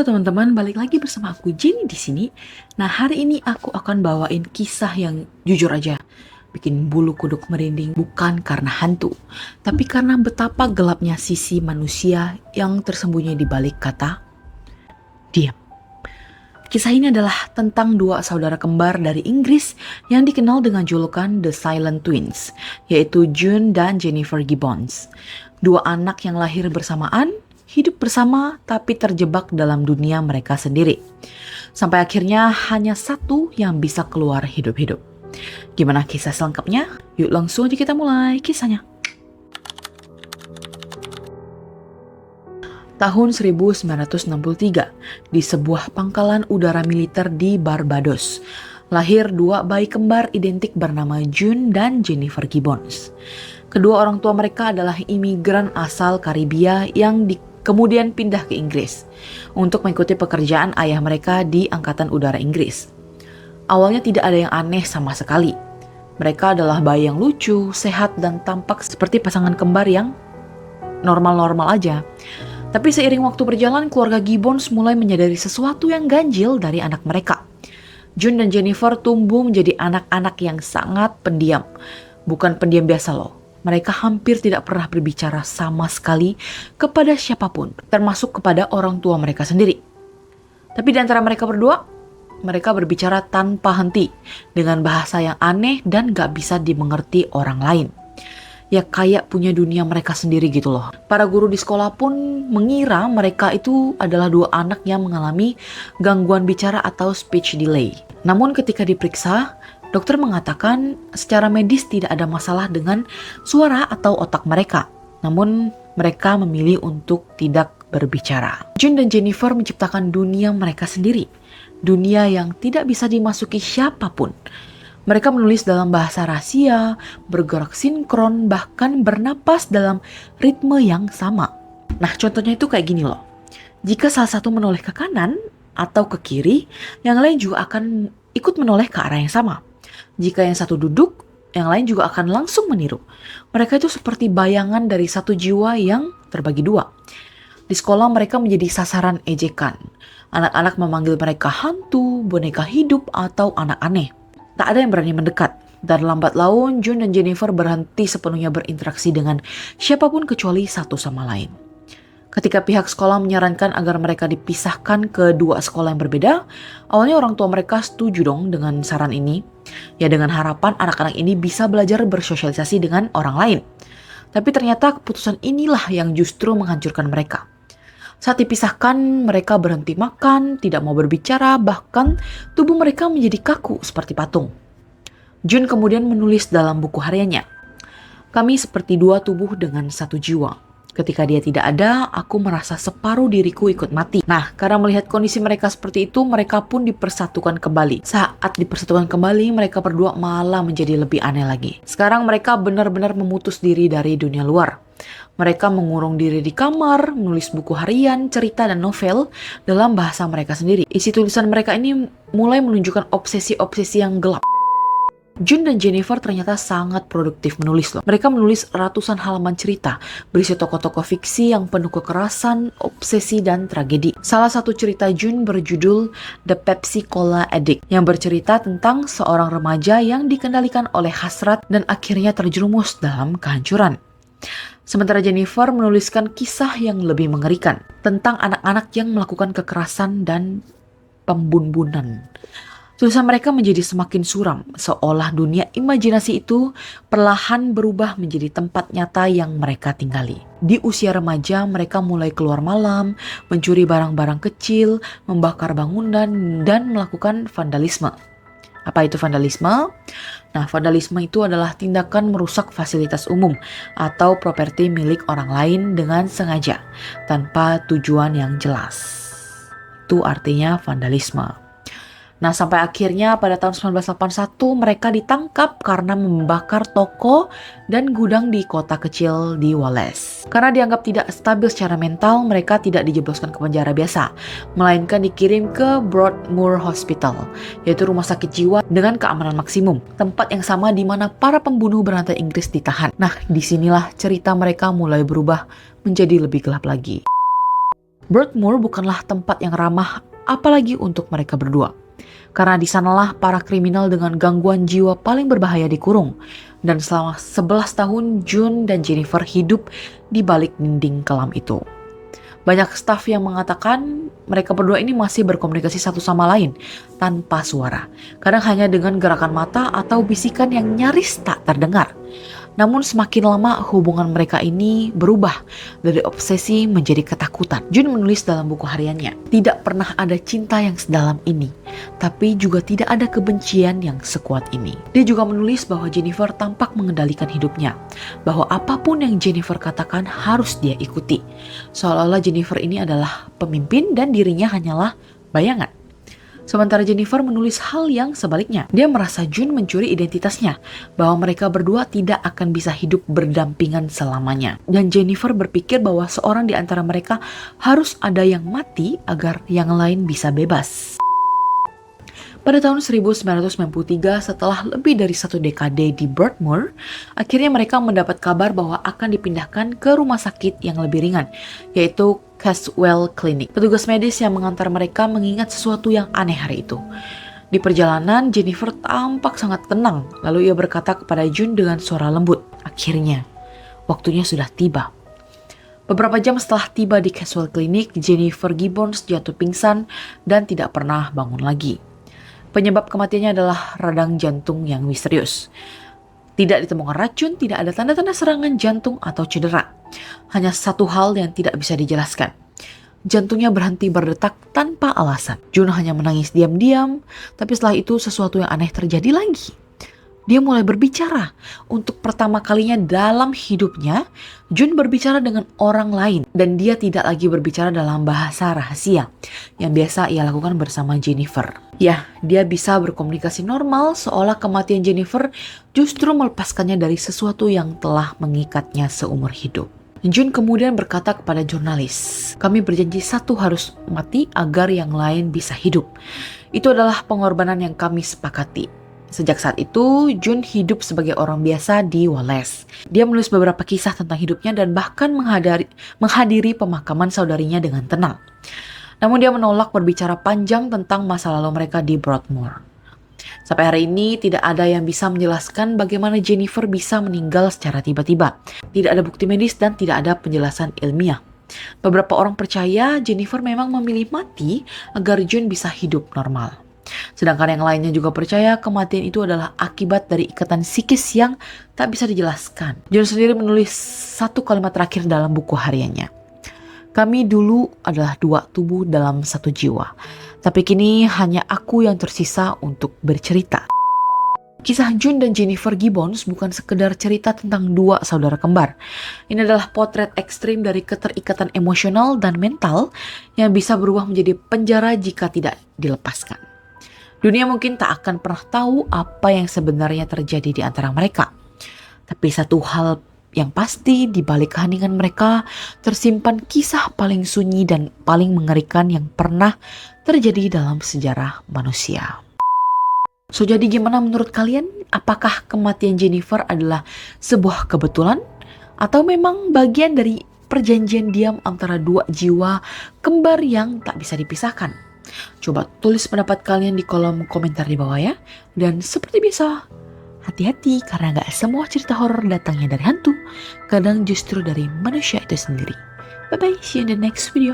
Halo teman-teman, balik lagi bersama aku Jenny di sini. Nah, hari ini aku akan bawain kisah yang jujur aja bikin bulu kuduk merinding, bukan karena hantu, tapi karena betapa gelapnya sisi manusia yang tersembunyi di balik kata diam. Kisah ini adalah tentang dua saudara kembar dari Inggris yang dikenal dengan julukan The Silent Twins, yaitu June dan Jennifer Gibbons. Dua anak yang lahir bersamaan, hidup bersama tapi terjebak dalam dunia mereka sendiri. Sampai akhirnya hanya satu yang bisa keluar hidup-hidup. Gimana kisah selengkapnya? Yuk langsung aja kita mulai kisahnya. Tahun 1963, di sebuah pangkalan udara militer di Barbados, lahir dua bayi kembar identik bernama June dan Jennifer Gibbons. Kedua orang tua mereka adalah imigran asal Karibia yang kemudian pindah ke Inggris untuk mengikuti pekerjaan ayah mereka di Angkatan Udara Inggris. Awalnya tidak ada yang aneh sama sekali. Mereka adalah bayi yang lucu, sehat, dan tampak seperti pasangan kembar yang normal-normal aja. Tapi seiring waktu berjalan, keluarga Gibbons mulai menyadari sesuatu yang ganjil dari anak mereka. June dan Jennifer tumbuh menjadi anak-anak yang sangat pendiam. Bukan pendiam biasa loh. Mereka hampir tidak pernah berbicara sama sekali kepada siapapun, termasuk kepada orang tua mereka sendiri. Tapi di antara mereka berdua, mereka berbicara tanpa henti, dengan bahasa yang aneh dan gak bisa dimengerti orang lain. Ya kayak punya dunia mereka sendiri gitu loh. Para guru di sekolah pun mengira mereka itu adalah dua anak yang mengalami gangguan bicara atau speech delay. Namun ketika diperiksa, dokter mengatakan secara medis tidak ada masalah dengan suara atau otak mereka. Namun mereka memilih untuk tidak berbicara. June dan Jennifer menciptakan dunia mereka sendiri. Dunia yang tidak bisa dimasuki siapapun. Mereka menulis dalam bahasa rahasia, bergerak sinkron, bahkan bernapas dalam ritme yang sama. Nah, contohnya itu kayak gini loh. Jika salah satu menoleh ke kanan atau ke kiri, yang lain juga akan ikut menoleh ke arah yang sama. Jika yang satu duduk, yang lain juga akan langsung meniru. Mereka itu seperti bayangan dari satu jiwa yang terbagi dua. Di sekolah mereka menjadi sasaran ejekan. Anak-anak memanggil mereka hantu, boneka hidup, atau anak aneh. Tak ada yang berani mendekat, dan lambat laun June dan Jennifer berhenti sepenuhnya berinteraksi dengan siapapun kecuali satu sama lain. Ketika pihak sekolah menyarankan agar mereka dipisahkan ke dua sekolah yang berbeda, awalnya orang tua mereka setuju dong dengan saran ini. Ya dengan harapan anak-anak ini bisa belajar bersosialisasi dengan orang lain. Tapi ternyata keputusan inilah yang justru menghancurkan mereka. Saat dipisahkan, mereka berhenti makan, tidak mau berbicara, bahkan tubuh mereka menjadi kaku seperti patung. June kemudian menulis dalam buku hariannya, "Kami seperti dua tubuh dengan satu jiwa. Ketika dia tidak ada, aku merasa separuh diriku ikut mati." Nah, karena melihat kondisi mereka seperti itu, mereka pun dipersatukan kembali. Saat dipersatukan kembali, mereka berdua malah menjadi lebih aneh lagi. Sekarang mereka benar-benar memutus diri dari dunia luar. Mereka mengurung diri di kamar, menulis buku harian, cerita, dan novel dalam bahasa mereka sendiri. Isi tulisan mereka ini mulai menunjukkan obsesi-obsesi yang gelap. June dan Jennifer ternyata sangat produktif menulis loh. Mereka menulis ratusan halaman cerita, berisi tokoh-tokoh fiksi yang penuh kekerasan, obsesi, dan tragedi. Salah satu cerita June berjudul The Pepsi Cola Addict, yang bercerita tentang seorang remaja yang dikendalikan oleh hasrat dan akhirnya terjerumus dalam kehancuran. Sementara Jennifer menuliskan kisah yang lebih mengerikan tentang anak-anak yang melakukan kekerasan dan pembunuhan. Tulisan mereka menjadi semakin suram, seolah dunia imajinasi itu perlahan berubah menjadi tempat nyata yang mereka tinggali. Di usia remaja, mereka mulai keluar malam, mencuri barang-barang kecil, membakar bangunan, dan melakukan vandalisme. Apa itu vandalisme? Nah, vandalisme itu adalah tindakan merusak fasilitas umum atau properti milik orang lain dengan sengaja, tanpa tujuan yang jelas. Itu artinya vandalisme. Nah, sampai akhirnya pada tahun 1981 mereka ditangkap karena membakar toko dan gudang di kota kecil di Wales. Karena dianggap tidak stabil secara mental, mereka tidak dijebloskan ke penjara biasa, melainkan dikirim ke Broadmoor Hospital, yaitu rumah sakit jiwa dengan keamanan maksimum, tempat yang sama di mana para pembunuh berantai Inggris ditahan. Nah, disinilah cerita mereka mulai berubah menjadi lebih gelap lagi. Broadmoor bukanlah tempat yang ramah apalagi untuk mereka berdua. Karena di sanalah para kriminal dengan gangguan jiwa paling berbahaya dikurung. Dan selama 11 tahun June dan Jennifer hidup di balik dinding kelam itu. Banyak staf yang mengatakan mereka berdua ini masih berkomunikasi satu sama lain tanpa suara. Kadang hanya dengan gerakan mata atau bisikan yang nyaris tak terdengar. Namun semakin lama hubungan mereka ini berubah dari obsesi menjadi ketakutan. June menulis dalam buku hariannya, tidak pernah ada cinta yang sedalam ini, tapi juga tidak ada kebencian yang sekuat ini. Dia juga menulis bahwa Jennifer tampak mengendalikan hidupnya, bahwa apapun yang Jennifer katakan harus dia ikuti. Seolah-olah Jennifer ini adalah pemimpin dan dirinya hanyalah bayangan. Sementara Jennifer menulis hal yang sebaliknya. Dia merasa June mencuri identitasnya, bahwa mereka berdua tidak akan bisa hidup berdampingan selamanya. Dan Jennifer berpikir bahwa seorang di antara mereka harus ada yang mati agar yang lain bisa bebas. Pada tahun 1993, setelah lebih dari 1 dekade di Broadmoor, akhirnya mereka mendapat kabar bahwa akan dipindahkan ke rumah sakit yang lebih ringan, yaitu Caswell Clinic. Petugas medis yang mengantar mereka mengingat sesuatu yang aneh hari itu. Di perjalanan, Jennifer tampak sangat tenang, lalu ia berkata kepada June dengan suara lembut, "Akhirnya, waktunya sudah tiba." Beberapa jam setelah tiba di Caswell Clinic, Jennifer Gibbons jatuh pingsan dan tidak pernah bangun lagi. Penyebab kematiannya adalah radang jantung yang misterius. Tidak ditemukan racun, tidak ada tanda-tanda serangan jantung atau cedera. Hanya satu hal yang tidak bisa dijelaskan. Jantungnya berhenti berdetak tanpa alasan. June hanya menangis diam-diam, tapi setelah itu sesuatu yang aneh terjadi lagi. Dia mulai berbicara. Untuk pertama kalinya dalam hidupnya, June berbicara dengan orang lain. Dan dia tidak lagi berbicara dalam bahasa rahasia yang biasa ia lakukan bersama Jennifer. Ya, dia bisa berkomunikasi normal seolah kematian Jennifer justru melepaskannya dari sesuatu yang telah mengikatnya seumur hidup. June kemudian berkata kepada jurnalis, "Kami berjanji satu harus mati agar yang lain bisa hidup. Itu adalah pengorbanan yang kami sepakati." Sejak saat itu, June hidup sebagai orang biasa di Wallace. Dia menulis beberapa kisah tentang hidupnya dan bahkan menghadiri pemakaman saudarinya dengan tenang. Namun dia menolak berbicara panjang tentang masa lalu mereka di Broadmoor. Sampai hari ini tidak ada yang bisa menjelaskan bagaimana Jennifer bisa meninggal secara tiba-tiba. Tidak ada bukti medis dan tidak ada penjelasan ilmiah. Beberapa orang percaya Jennifer memang memilih mati agar June bisa hidup normal. Sedangkan yang lainnya juga percaya kematian itu adalah akibat dari ikatan psikis yang tak bisa dijelaskan. June sendiri menulis satu kalimat terakhir dalam buku hariannya. "Kami dulu adalah 2 tubuh dalam 1 jiwa, tapi kini hanya aku yang tersisa untuk bercerita." Kisah June dan Jennifer Gibbons bukan sekedar cerita tentang 2 saudara kembar. Ini adalah potret ekstrim dari keterikatan emosional dan mental yang bisa berubah menjadi penjara jika tidak dilepaskan. Dunia mungkin tak akan pernah tahu apa yang sebenarnya terjadi di antara mereka. Tapi satu hal yang pasti, di balik keheningan mereka tersimpan kisah paling sunyi dan paling mengerikan yang pernah terjadi dalam sejarah manusia. So, jadi gimana menurut kalian? Apakah kematian Jennifer adalah sebuah kebetulan? Atau memang bagian dari perjanjian diam antara 2 jiwa kembar yang tak bisa dipisahkan? Coba tulis pendapat kalian di kolom komentar di bawah ya. Dan seperti biasa, hati-hati karena gak semua cerita horor datangnya dari hantu. Kadang justru dari manusia itu sendiri. Bye-bye, see you in the next video.